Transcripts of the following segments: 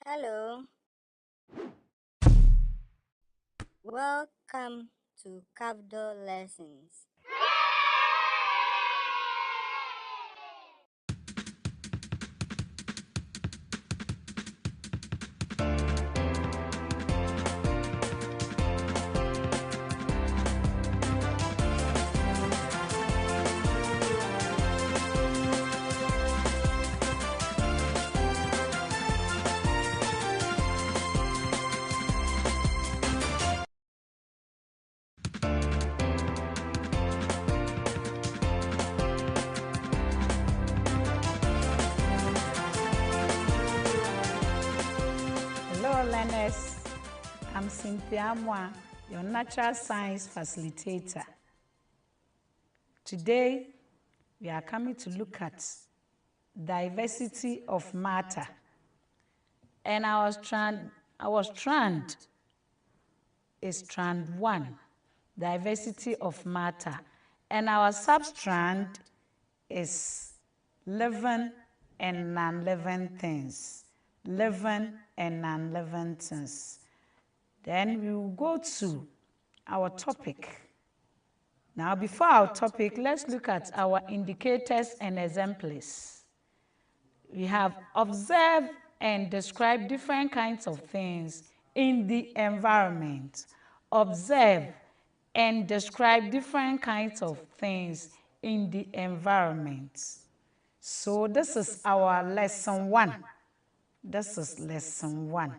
Hello, welcome to Cafdil lessons. Hello learners, I'm Cynthia Mwa, your natural science facilitator. Today, we are coming to look at diversity of matter. And our strand is strand 1, diversity of matter. And our substrand is living and non-living things. Living and non-living things. Then we will go to our topic. Now, before our topic, let's look at our indicators and exemplars. We have observed and described different kinds of things in the environment. Observe and describe different kinds of things in the environment. So this is our lesson 1. This is lesson 1.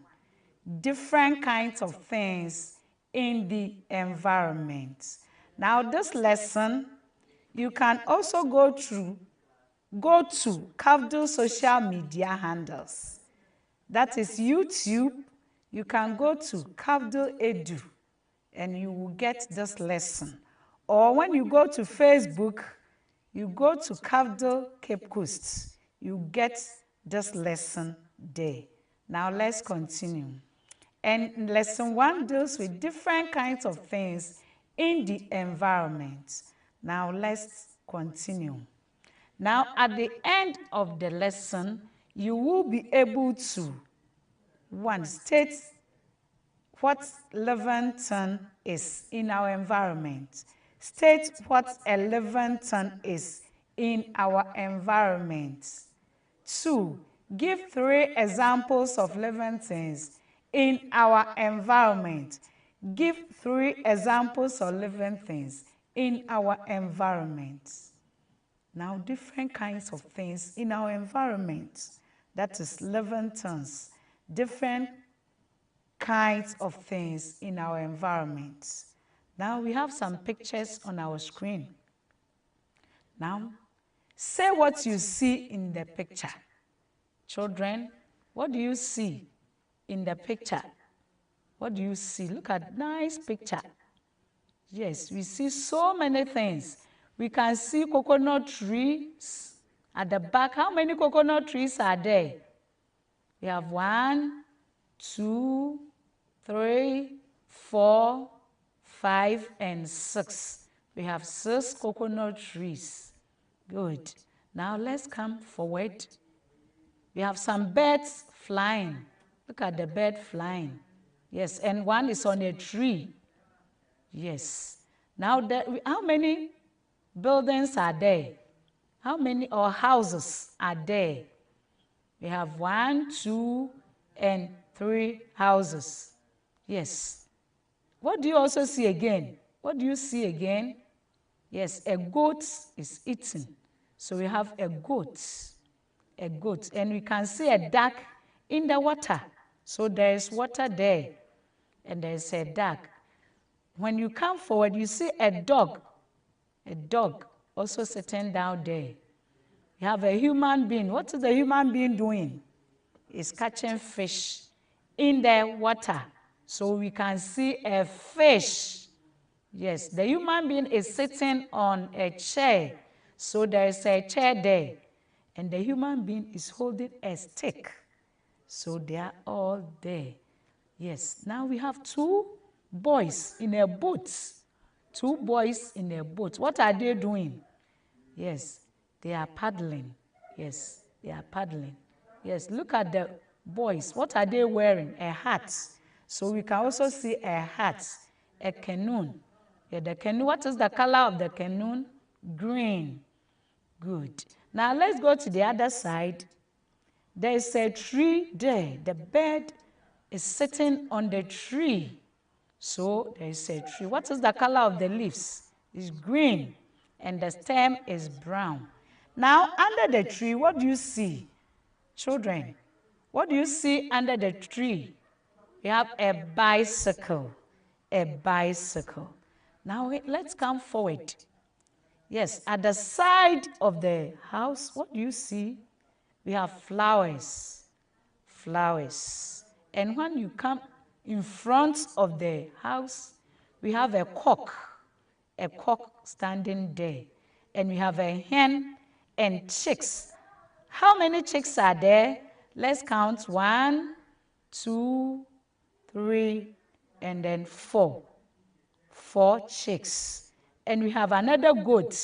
Different kinds of things in the environment. Now this lesson, you can also go to Cafdil social media handles. That is YouTube. You can go to Cafdil Edu and you will get this lesson. Or when you go to Facebook, you go to Cafdil Cape Coast. You get this lesson there. Now let's continue. And lesson 1 deals with different kinds of things in the environment. Now let's continue. Now at the end of the lesson, you will be able to, 1, state what living thing is in our environment. State what a living thing is in our environment. 2, give 3 examples of living things in our environment. Give 3 examples of living things in our environment. Now, different kinds of things in our environment, that is living things, different kinds of things in our environment. Now, we have some pictures on our screen. Now, say what you see in the picture. Children, what do you see in the picture? What do you see? Look at nice picture. Yes, we see so many things. We can see coconut trees at the back. How many coconut trees are there? We have 1, 2, 3, 4, 5, and 6. We have 6 coconut trees. Good. Now let's come forward. We have some birds flying. Look at the bird flying. Yes, and one is on a tree. Yes. Now, how many buildings are there? How many houses are there? We have 1, 2, and 3 houses. Yes. What do you also see again? What do you see again? Yes, a goat is eating. So we have a goat. A goat. And we can see a duck in the water. So there is water there. And there is a duck. When you come forward, you see a dog also sitting down there. You have a human being. What is the human being doing? He's catching fish in the water. So we can see a fish. Yes, the human being is sitting on a chair. So there is a chair there. And the human being is holding a stick. So they are all there. Yes, now we have 2 boys in a boat. 2 boys in a boat. What are they doing? Yes, they are paddling. Yes, they are paddling. Yes, look at the boys, what are they wearing? A hat. So we can also see a hat, a canoe. Yeah, the canoe, what is the color of the canoe? Green. Good. Now let's go to the other side. There is a tree there. The bird is sitting on the tree. So there is a tree. What is the color of the leaves? It's green. And the stem is brown. Now under the tree, what do you see? Children, what do you see under the tree? We have a bicycle. A bicycle. Now let's come forward. Yes, at the side of the house, what do you see? We have flowers. Flowers. And when you come in front of the house, we have a cock standing there. And we have a hen and chicks. How many chicks are there? Let's count. 1, 2, 3, and then 4. 4 chicks. And we have another goat.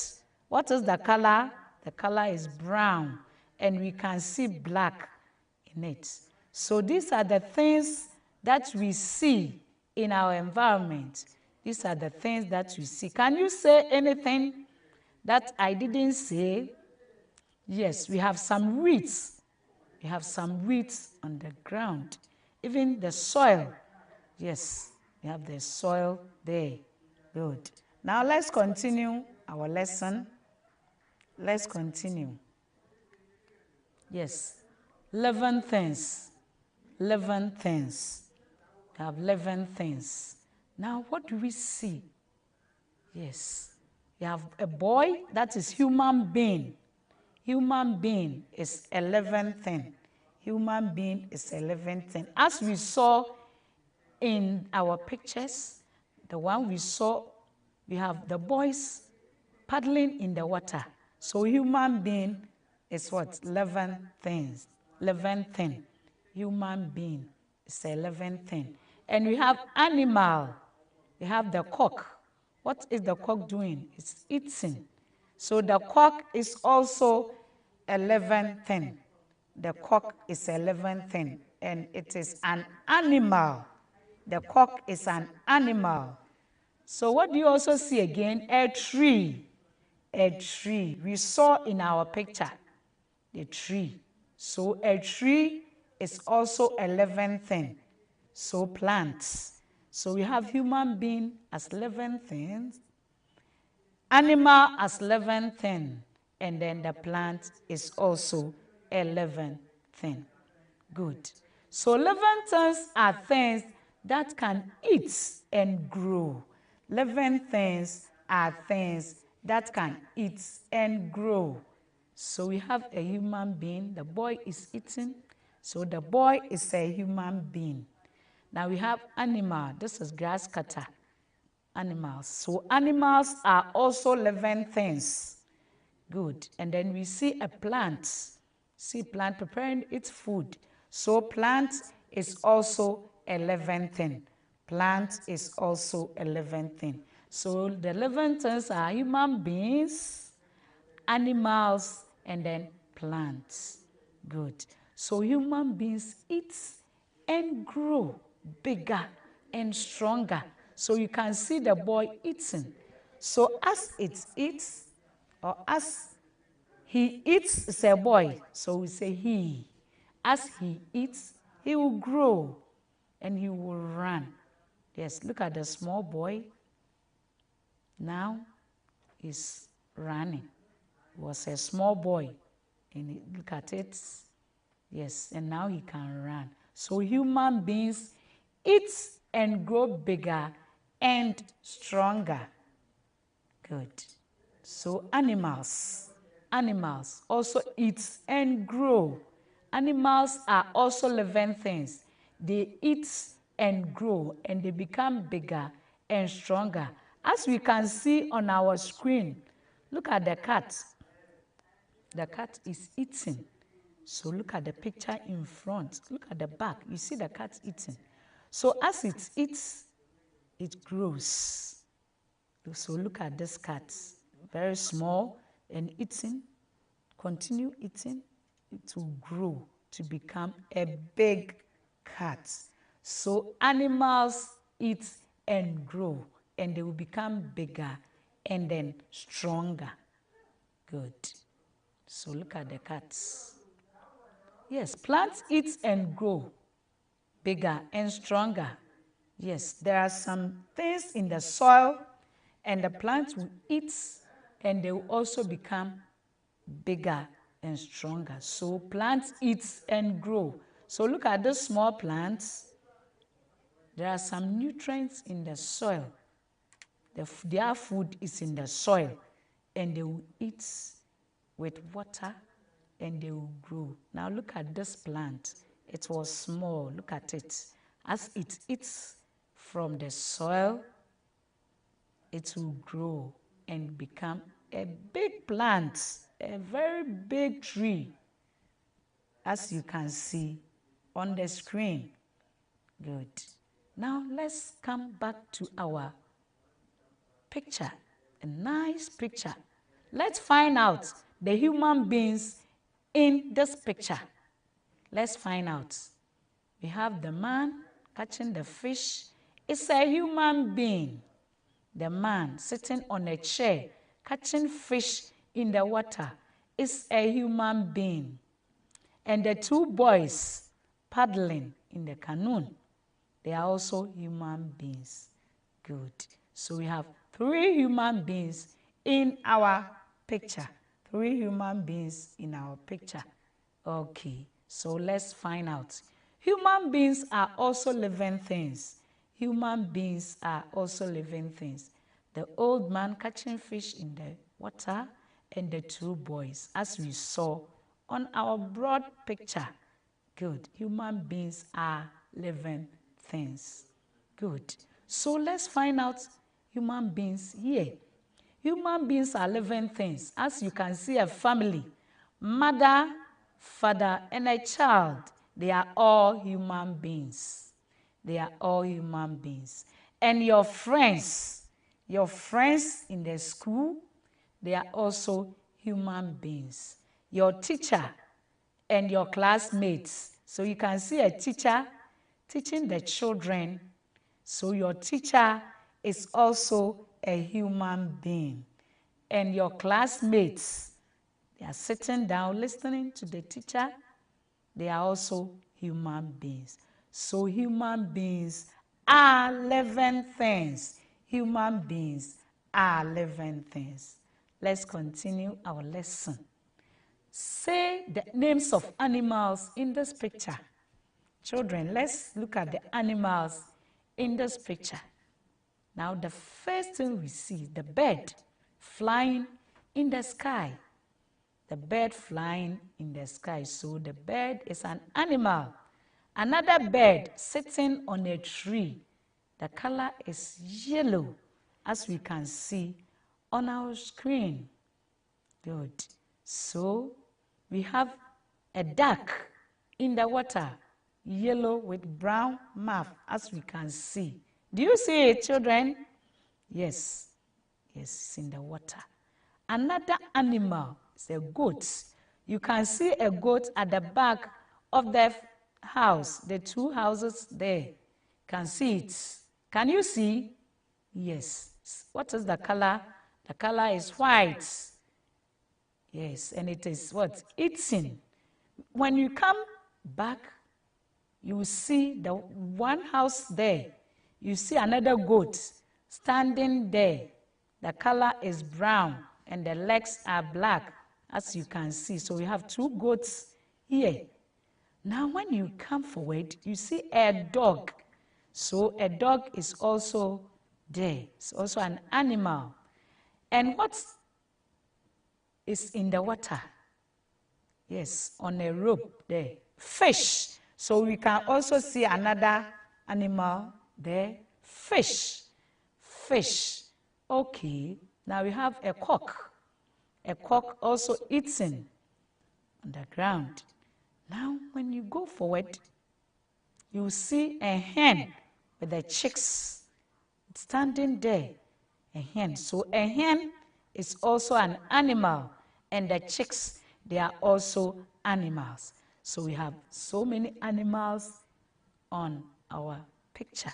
What is the color? The color is brown. And we can see black in it. So these are the things that we see in our environment. These are the things that we see. Can you say anything that I didn't say? Yes, we have some weeds. We have some weeds on the ground. Even the soil. Yes, we have the soil there. Good. Now let's continue our lesson. Let's continue. Yes. Living things. Living things. We have living things. Now what do we see? Yes. We have a boy, that is human being. Human being is a living thing. Human being is a living thing. As we saw in our pictures, the one we saw, we have the boys paddling in the water. So human being is what? Living things. Living thing. Human being is a living thing. And we have animal. We have the cock. What is the cock doing? It's eating. So the cock is also a living thing. The cock is a living thing, and it is an animal. The cock is an animal. So what do you also see again? A tree. A tree. We saw in our picture the tree. So a tree is also a living thing. So plants. So we have human being as living things, animal as living thing, and then the plant is also a living thing. Good. So living things are things that can eat and grow. Living things are things that can eat and grow. So we have a human being. The boy is eating. So the boy is a human being. Now we have animal. This is grass cutter. Animals. So animals are also living things. Good. And then we see a plant. See plant preparing its food. So plant is also a living thing. Plant is also a living thing. So the living things are human beings, animals, and then plants. Good. So human beings eat and grow bigger and stronger. So you can see the boy eating. So as it eats, or as he eats, is a boy, so we say he. As he eats, he will grow and he will run. Yes, look at the small boy. Now he's running. He was a small boy, and look at it. Yes, and now he can run. So human beings eat and grow bigger and stronger. Good. So animals also eat and grow. Animals are also living things. They eat and grow, and they become bigger and stronger. As we can see on our screen, look at the cat. The cat is eating. So look at the picture in front. Look at the back. You see the cat eating. So as it eats, it grows. So look at this cat. Very small and eating. Continue eating. It will grow. to become a big cat. So animals eat and grow, and they will become bigger and then stronger. Good. So look at the cats. Yes, plants eat and grow bigger and stronger. Yes, there are some things in the soil, and the plants will eat, and they will also become bigger and stronger. So plants eat and grow. So look at these small plants. There are some nutrients in the soil. Their food is in the soil, and they will eat with water, and they will grow. Now look at this plant. It was small. Look at it. As it eats from the soil, it will grow and become a big plant, a very big tree, as you can see on the screen. Good. Now let's come back to our picture, a nice picture. Let's find out the human beings in this picture. Let's find out. We have the man catching the fish. It's a human being. The man sitting on a chair catching fish in the water is a human being. And the two boys paddling in the canoe, they are also human beings. Good. So we have 3 human beings in our picture. 3 human beings in our picture. Okay, so let's find out. Human beings are also living things. Human beings are also living things. The old man catching fish in the water and the 2 boys, as we saw on our broad picture. Good. Human beings are living things. Good. So let's find out human beings here. Human beings are living things. As you can see, a family, mother, father, and a child. They are all human beings. They are all human beings. And your friends in the school, they are also human beings. Your teacher and your classmates. So you can see a teacher teaching the children. So your teacher is also a human being. And your classmates, they are sitting down listening to the teacher. They are also human beings. So human beings are living things. Human beings are living things. Let's continue our lesson. Say the names of animals in this picture. Children, let's look at the animals in this picture. Now, the first thing we see, the bird flying in the sky. The bird flying in the sky. So the bird is an animal. Another bird sitting on a tree. The color is yellow, as we can see on our screen. Good. So we have a duck in the water, yellow with brown mouth, as we can see. Do you see it, children? Yes. Yes, it's in the water. Another animal is a goat. You can see a goat at the back of the house, the 2 houses there. Can see it. Can you see? Yes. What is the color? The color is white. Yes, and it is what? Eating. When you come back, you will see the one house there. You see another goat standing there. The color is brown and the legs are black, as you can see. So we have 2 goats here. Now when you come forward, you see a dog. So a dog is also there. It's also an animal. And what is in the water? Yes, on a rope there. Fish. So we can also see another animal there. Fish. Fish. Okay. Now we have a cock. A cock also eating on the ground. Now when you go forward, you see a hen with the chicks standing there. A hen. So a hen is also an animal, and the chicks, they are also animals. So we have so many animals on our picture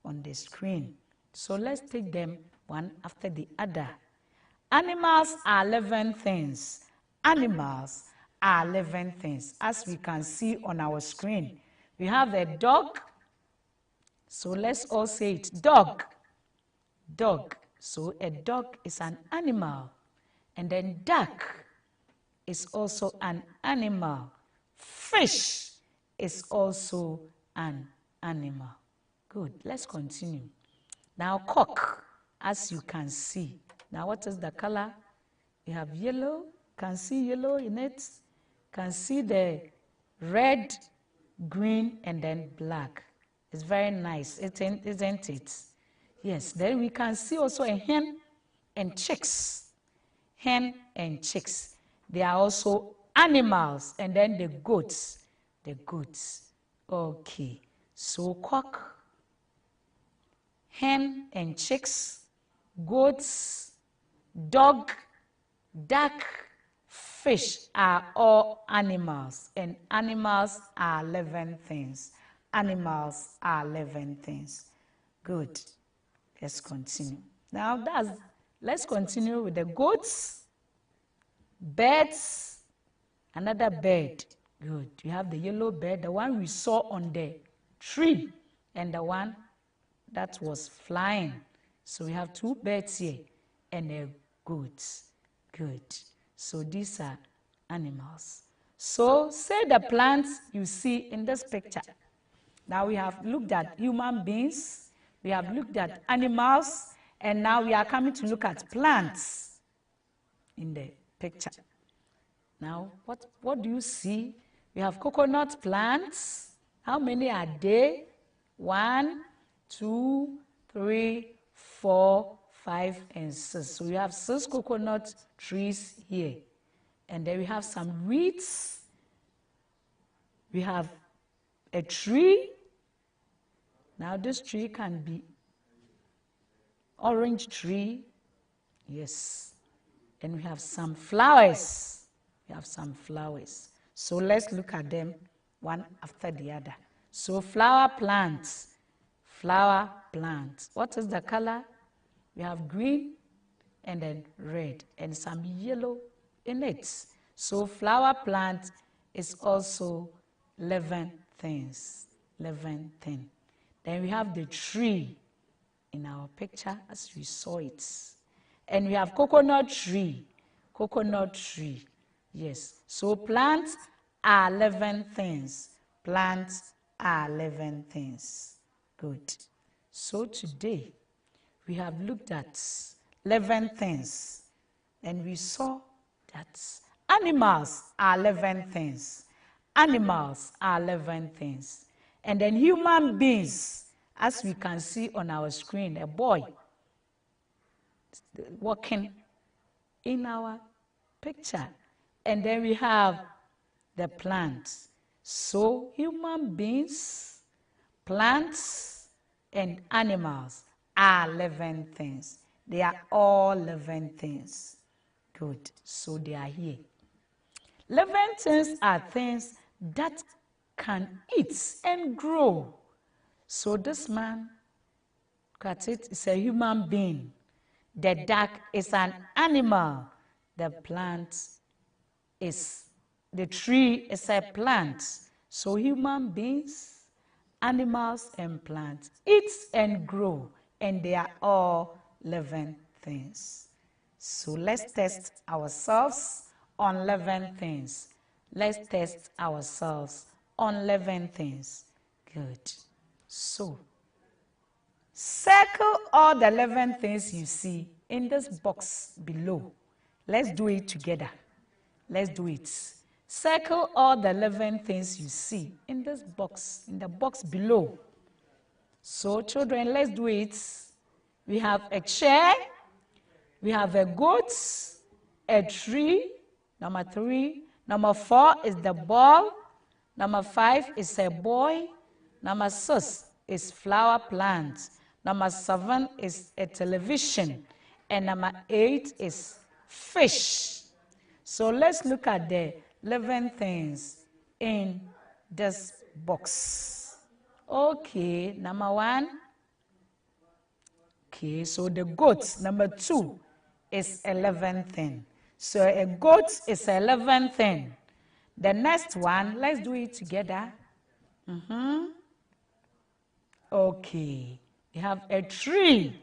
on the screen. So let's take them one after the other. Animals are living things. Animals are living things. As we can see on our screen, we have a dog. So let's all say it, dog. Dog. So a dog is an animal. And then duck is also an animal. Fish is also an animal. Good. Let's continue. Now cock, as you can see. Now what is the color? We have yellow. Can see yellow in it. Can see the red, green, and then black. It's very nice, isn't it? Yes. Then we can see also a hen and chicks. Hen and chicks. They are also animals. And then the goats. The goats. Okay. So cock, hen and chicks, goats, dog, duck, fish are all animals. And animals are living things. Animals are living things. Good. Let's continue. Now let's continue with the goats, birds, another bird. Good. You have the yellow bird, the one we saw on the tree, and the one that was flying. So we have two birds here and a goat. Good. So these are animals. So say the plants you see in this picture. Now we have looked at human beings, we have looked at animals, and now we are coming to look at plants in the picture. Now, what do you see? We have coconut plants. How many are there? 1, 2, 3, 4, 5, and 6. So we have 6 coconut trees here. And then we have some weeds. We have a tree. Now this tree can be orange tree. Yes. And we have some flowers. We have some flowers. So let's look at them one after the other. So flower plants. Flower plants. What is the color? We have green and then red and some yellow in it. So flower plant is also living things. Living thing. Then we have the tree in our picture as we saw it. And we have coconut tree. Coconut tree. Yes. So plants are living things. Plants are living things. Good. So today we have looked at living things and we saw that animals are living things. Animals are living things. And then human beings, as we can see on our screen, a boy walking in our picture. And then we have the plants. So human beings, plants, and animals are living things. They are all living things. Good. So they are here. Living things are things that can eat and grow. So this man, look at it, is a human being. The duck is an animal. The tree is a plant. So human beings, animals, and plants eat and grow, and they are all living things. So let's test ourselves on living things. Let's test ourselves on living things. Good. So circle all the 11 things you see in this box below. Let's do it together. Let's do it. Circle all the 11 things you see in this box, in the box below. So children, let's do it. We have a chair, we have a goat, a tree, number 3. Number 4 is the ball. Number 5 is a boy. Number 6 is flower plant. Number 7 is a television. And number 8 is fish. So let's look at the living things in this box. Okay, number 1. Okay, so the goat, number 2, is 11th. So a goat is 11th. The next one, let's do it together. Okay, we have a tree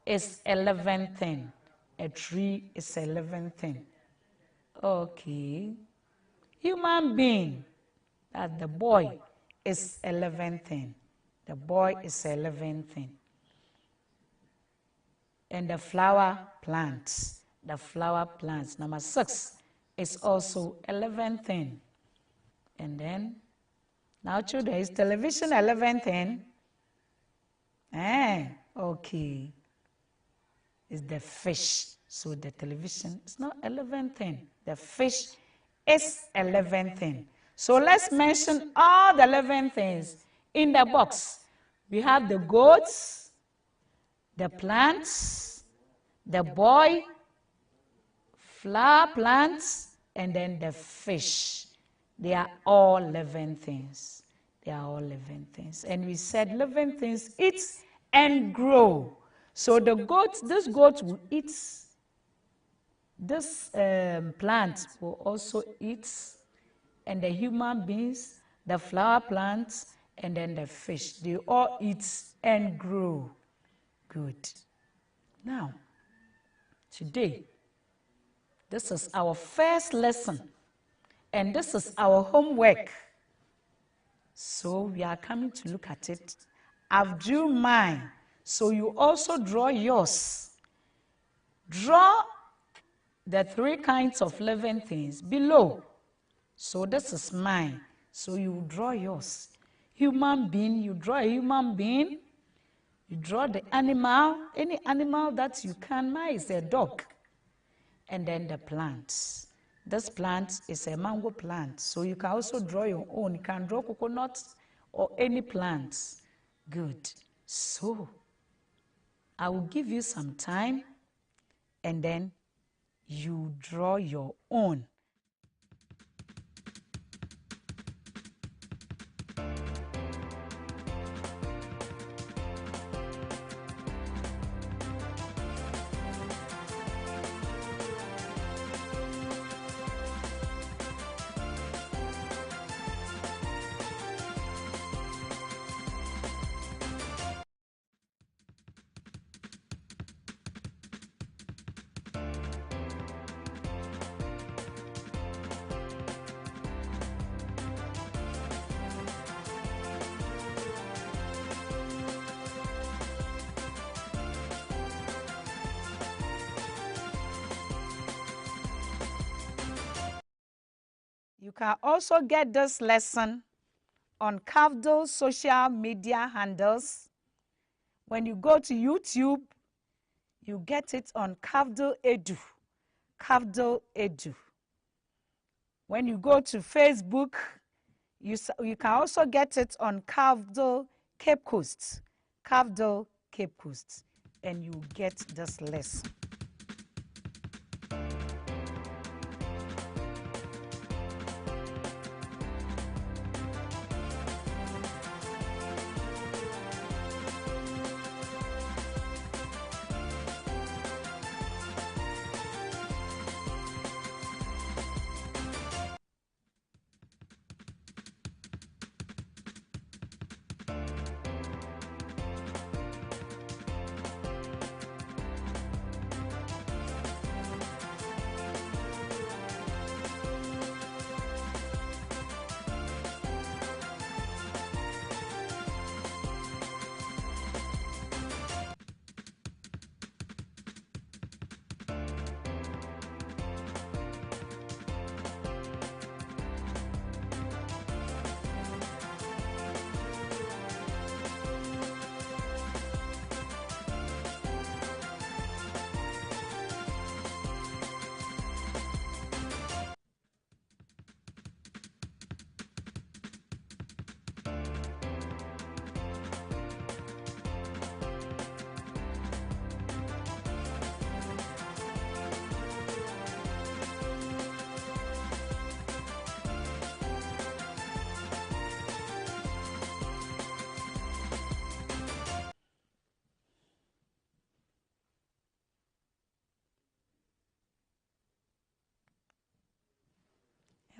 is 11th. A tree is 11th. Okay, human being, that the boy is 11th. The boy is 11th. And the flower plants, number 6, is also 11th. And then, now children, is television 11th? Okay. Is the fish. So the television is not 11th. The fish is 11th. So let's mention all the 11 things in the box. We have the goats, the plants, the boy, flower plants, and then the fish. They are all living things. They are all living things. And we said living things eat and grow. So the goat, this goat will eat. This plant will also eat. And the human beings, the flower plants, and then the fish. They all eat and grow. Good. Now, today, this is our first lesson. And this is our homework. So we are coming to look at it. I've drawn mine. So you also draw yours. Draw the 3 kinds of living things below. So this is mine. So you draw yours. Human being, you draw a human being. You draw the animal, any animal that you can. Mine is a dog. And then the plants. This plant is a mango plant. So you can also draw your own. You can draw coconut or any plant. Good. So I will give you some time and then you draw your own. You can also get this lesson on Cafdil social media handles. When you go to YouTube, you get it on Cafdil Edu. Cafdil Edu. When you go to Facebook, you can also get it on Cafdil Cape Coast. Cafdil Cape Coast. And you get this lesson.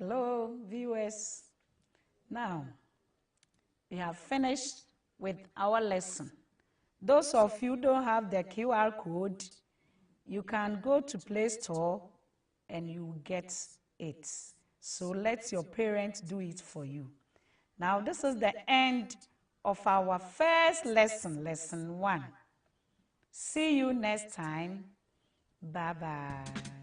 Hello, viewers. Now, we have finished with our lesson. Those of you who don't have the QR code, you can go to Play Store and you get it. So let your parents do it for you. Now, this is the end of our first lesson, lesson 1. See you next time. Bye-bye.